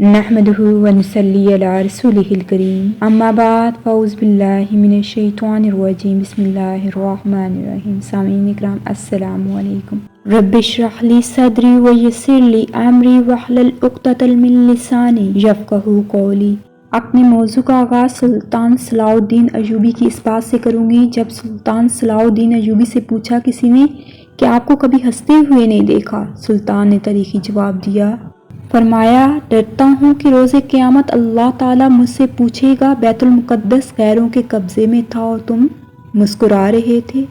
नहमदुहु व नसल्ली अला रसूलिहिल करीम अम्मा बाद फ़ौज़ बिल्लाहि मिनश शैतानिर रजीम बिस्मिल्लाहिर रहमानिर रहीम। सामीन इकराम अस्सलामु अलैकुम। रब्बिश्रह ली सदरी व यस्सिर ली अमरी वहलुल उक़दतम मिन लिसानी यफ़क़हू क़ौली। अपने मौजू का आगाज़ सुल्तान सलाहुद्दीन अय्यूबी की इस बात से करूँगी जब सुल्तान सलाहुद्दीन अय्यूबी से पूछा किसी ने कि आपको कभी हंसते हुए नहीं देखा। सुल्तान ने तारीख़ी जवाब दिया, फरमाया, डरता हूँ कि रोज़े क़यामत अल्लाह ताला मुझसे पूछेगा बैतुल मुक़द्दस गैरों के कब्ज़े में था और तुम मुस्कुरा रहे थे।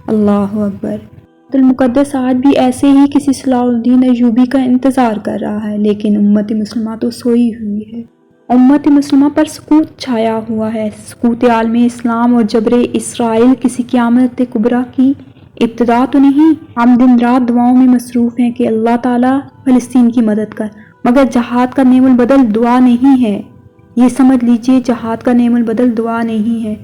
अल्लाह अकबर। बैतुल मुक़द्दस आज भी ऐसे ही किसी सलाहुद्दीन अय्यूबी का इंतज़ार कर रहा है, लेकिन उम्मत मुस्लिमा तो सोई हुई है। उम्मत मुस्लिमा पर सकूत छाया हुआ है। सकूत आलम इस्लाम और जबरे इसराइल किसी क़यामत कुबरा की इब्तिदा तो नहीं। हम दिन रात दुआओं में मसरूफ़ हैं कि अल्लाह ताला फ़लस्तीन की मदद कर, मगर जहाद का नेमुल बदल दुआ नहीं है। ये समझ लीजिए, जहाद का नेमुल बदल दुआ नहीं है।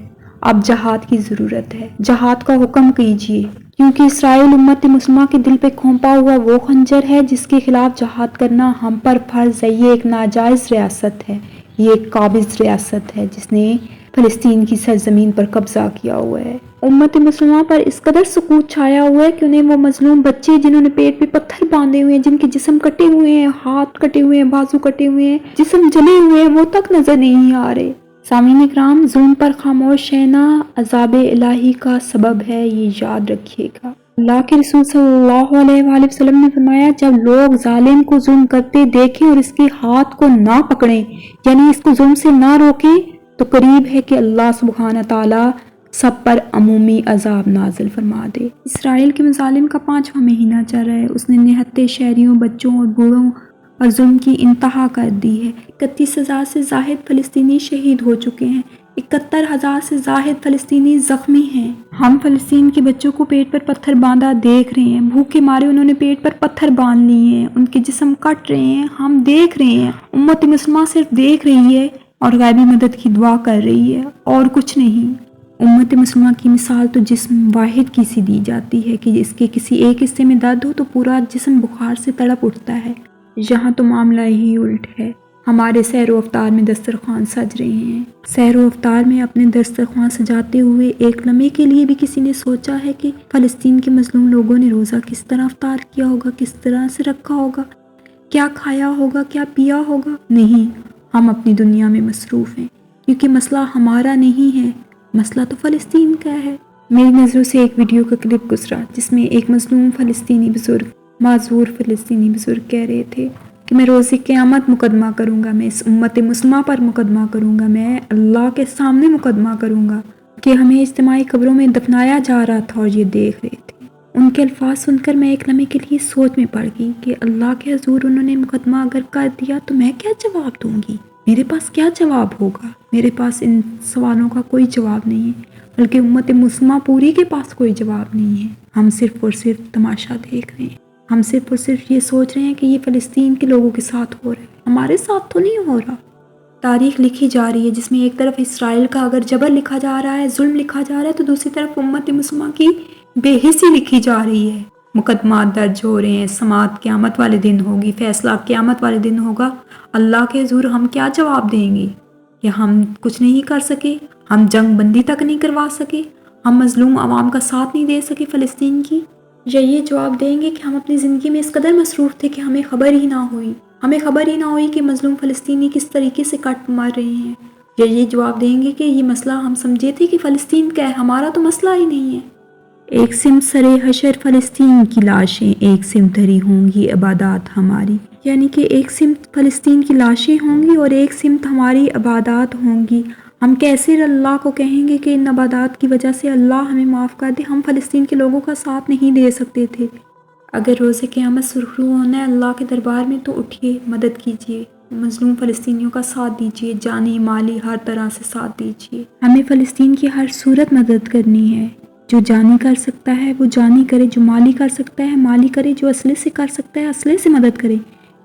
अब जहाद की ज़रूरत है। जहाद का हुक्म कीजिए, क्योंकि इसराइल उम्मत मुस्लिमा के दिल पे खोंपा हुआ वो खंजर है जिसके खिलाफ जहाद करना हम पर फ़र्ज़ है। ये एक नाजायज़ रियासत है, ये एक काबिज़ रियासत है जिसने फ़लस्तीन की सरज़मीन पर कब्ज़ा किया हुआ है। उम्मत मुस्लिमा पर इस कदर सकूत छाया हुआ है कि उन्हें वो मजलूम बच्चे जिन्होंने पेट पे पत्थर बांधे हुए हैं, जिनके जिस्म कटे हुए हैं, हाथ कटे हुए हैं, बाजू कटे हुए हैं, जिस्म जले हुए हैं, वो तक नजर नहीं आ रहे। सामीन इकराम, जुल्म पर खामोश रहना अज़ाब इलाही का सबब है, ये याद रखिएगा। अल्लाह के रसूल सल्लल्लाहु अलैहि वसल्लम ने फरमाया, जब लोग जालिम को जुल्म करते देखें और इसके हाथ को ना पकड़ें, यानी इसको जुल्म से ना रोकें, तो करीब है कि अल्लाह सुब्हान ताला सब पर अमूमी अजाब नाजिल फरमा दे। इसराइल के मजालिम का 5वां महीना चल रहा है। उसने निहत्ते शहरियों, बच्चों और बूढ़ों और जुल्म की इंतहा कर दी है। 31,000 से ज़ाहिद फ़लस्तीनी शहीद हो चुके हैं। 71,000 से ज़ाहिद फ़लस्तीनी ज़ख्मी हैं। हम फ़लस्तीन के बच्चों को पेट पर पत्थर बांधा देख रहे हैं। भूख के मारे उन्होंने पेट पर पत्थर बांध लिए हैं, उनके जिस्म कट रहे हैं, हम देख रहे हैं। उम्मत मुस्लिमा सिर्फ देख रही है और गैबी मदद की दुआ कर रही है, और कुछ नहीं। उम्मत मुस्लिमा की मिसाल तो जिस्म वाहिद की सी दी जाती है कि इसके किसी एक हिस्से में दर्द हो तो पूरा जिस्म बुखार से तड़प उठता है। यहाँ तो मामला ही उल्ट है। हमारे सैरो अफ्तार में दस्तरखान सज रहे हैं। सैरो अफ्तार में अपने दस्तरखान सजाते हुए एक लम्हे के लिए भी किसी ने सोचा है कि फ़लस्तीन के मजलूम लोगों ने रोज़ा किस तरह अफ्तार किया होगा, किस तरह से रखा होगा, क्या खाया होगा, क्या पिया होगा? नहीं, हम अपनी दुनिया में मसरूफ़ हैं, क्योंकि मसला हमारा नहीं है, मसला तो फ़लस्तीन का है। मेरी नज़रों से एक वीडियो का क्लिप गुजरा जिसमें एक मजलूम फ़लस्तीनी बुजुर्ग, माज़ूर फ़लस्तीनी बुजुर्ग कह रहे थे कि मैं रोज़े क़यामत मुकदमा करूँगा, मैं इस उम्मत मुस्लिमा पर मुकदमा करूँगा, मैं अल्लाह के सामने मुकदमा करूँगा कि हमें इज्तिमाई कब्रों में दफनाया जा रहा था और ये देख रहे थे। उनके अल्फाज सुनकर मैं एक लम्हे के लिए सोच में पड़ गई कि अल्लाह के हुज़ूर उन्होंने मुकदमा अगर कर दिया तो मैं क्या जवाब दूँगी? मेरे पास क्या जवाब होगा? मेरे पास इन सवालों का कोई जवाब नहीं है, बल्कि उम्मत मुस्लिमा पूरी के पास कोई जवाब नहीं है। हम सिर्फ और सिर्फ तमाशा देख रहे हैं। हम सिर्फ और सिर्फ ये सोच रहे हैं कि ये फ़लस्तीन के लोगों के साथ हो रहा है, हमारे साथ तो नहीं हो रहा। तारीख़ लिखी जा रही है जिसमें एक तरफ इसराइल का अगर जबर लिखा जा रहा है, जुल्म लिखा जा रहा है, तो दूसरी तरफ उम्मत मुस्लिमा की बेहिसी लिखी जा रही है। मुकदमा दर्ज हो रहे हैं, समाअत क़यामत वाले दिन होगी, फैसला क़यामत वाले दिन होगा। अल्लाह के हुज़ूर हम क्या जवाब देंगे कि हम कुछ नहीं कर सके, हम जंग बंदी तक नहीं करवा सके, हम मजलूम आवाम का साथ नहीं दे सके फ़लस्तीन की? या ये जवाब देंगे कि हम अपनी ज़िंदगी में इस कदर मसरूफ़ थे कि हमें ख़बर ही ना हुई, हमें ख़बर ही ना हुई कि मजलूम फ़लस्तीनी किस तरीके से कट मार रहे हैं? या ये जवाब देंगे कि ये मसला हम समझे थे कि फ़लस्तीन का है, हमारा तो मसला ही नहीं है। एक सिम सरे हशर फ़लस्तीन की लाशें, एक सिम धरी होंगी इबादत हमारी, यानी कि एक सिमत फ़लस्तीन की लाशें होंगी और एक सिमत हमारी इबादत होंगी। हम कैसे अल्लाह को कहेंगे कि इन इबादत की वजह से अल्लाह हमें माफ़ कर दे, हम फ़लस्तीन के लोगों का साथ नहीं दे सकते थे। अगर रोज़े क़यामत सुरखरू होना है अल्लाह के दरबार में, तो उठिए, मदद कीजिए, मजलूम फ़लस्तीनियों का साथ दीजिए, जानी माली हर तरह से साथ दीजिए। हमें फ़लस्तीन की हर सूरत मदद करनी है। जो जानी कर सकता है वो जानी करे, जो माली कर सकता है माली करे, जो असले से कर सकता है असले से मदद करे,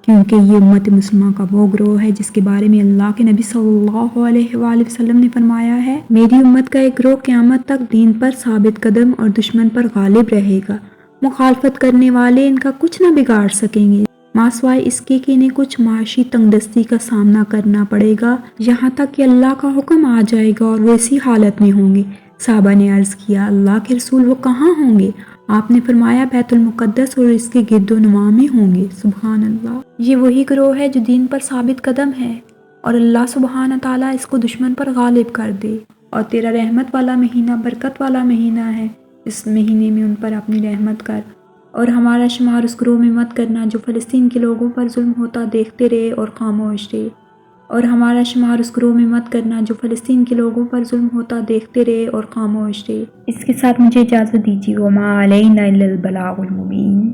क्योंकि ये उम्मत मुस्लिमा का वो ग्रोह है जिसके बारे में अल्लाह के नबी सल्लल्लाहु अलैहि वसल्लम ने फरमाया है, मेरी उम्मत का एक ग्रोह क़यामत तक दीन पर साबित कदम और दुश्मन पर गालिब रहेगा। मुखालफत करने वाले इनका कुछ न बिगाड़ सकेंगे। ماسوائے اس کے کہ انہیں کچھ معاشی تنگ دستی کا سامنا کرنا پڑے گا، یہاں تک کہ اللہ کا حکم آ جائے گا اور وہ اسی حالت میں ہوں گے۔ صحابہ نے عرض کیا، اللہ کے رسول وہ کہاں ہوں گے؟ آپ نے فرمایا بیت المقدس اور اس کے گرد و نواح میں ہوں گے۔ سبحان اللہ، یہ وہی گروہ ہے جو دین پر ثابت قدم ہے، اور اللہ سبحانہ تعالیٰ اس کو دشمن پر غالب کر دے۔ اور تیرا رحمت والا مہینہ برکت والا مہینہ ہے، اس مہینے میں ان پر اپنی رحمت کر، اور ہمارا شمار اس گروہ میں مت کرنا جو فلسطین کے لوگوں پر ظلم ہوتا دیکھتے رہے اور خاموش رہے، اور ہمارا شمار اس گروہ میں مت کرنا جو فلسطین کے لوگوں پر ظلم ہوتا دیکھتے رہے اور خاموش رہے۔ اس کے ساتھ مجھے اجازت دیجیے، وما علینا الا البلاغ المبین۔